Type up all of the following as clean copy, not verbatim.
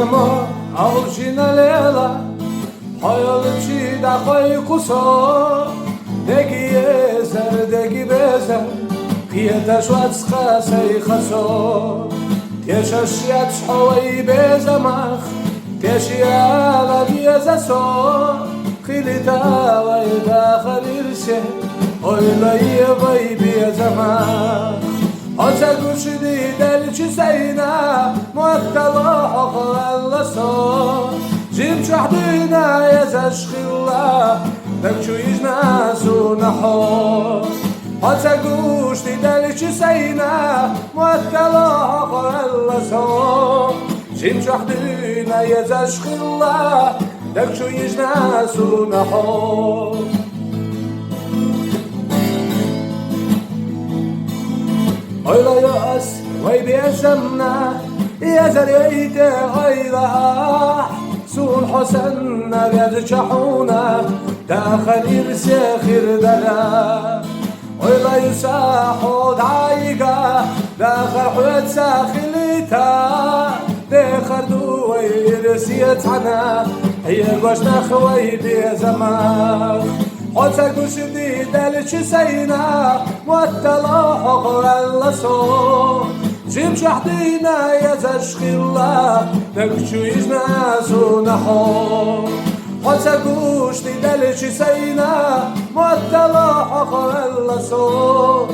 ما أوجينا ليلا حيالتشي دا خوي قصا دقي يزر دقي بزر قيتا شوات سخاسي خسو تيشاشيات حوي بزمخ تيشيالا بيزا سو خيلتا ويدا خليرسي oyla yevay bir zaman Oca kuşidi delçi seyna muakkala oqlalla so Jim çahdina yazashkhilla Bekçu izna sunaho Oca kuşidi delçi seyna muakkala oqlalla so Jim çahdina yazashkhilla Bekçu izna sunaho oyla yas vay biyazamna yazar yayte oyla sun husanna yazchahuna dakhil irsi khirdala oyla yusahud aiga dakhil huat sakhilita dakhil duwirsi yatana hiya goshna khway biyazamna Oca kuşidi delçi seyna muattala oqlalla so Jim çahdina yazashkhilla Bekçu izna sunaho Oca kuşidi delçi seyna muattala oqlalla so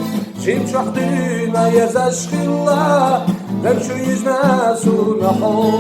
Jim çahdina yazashkhilla Bekçu izna sunaho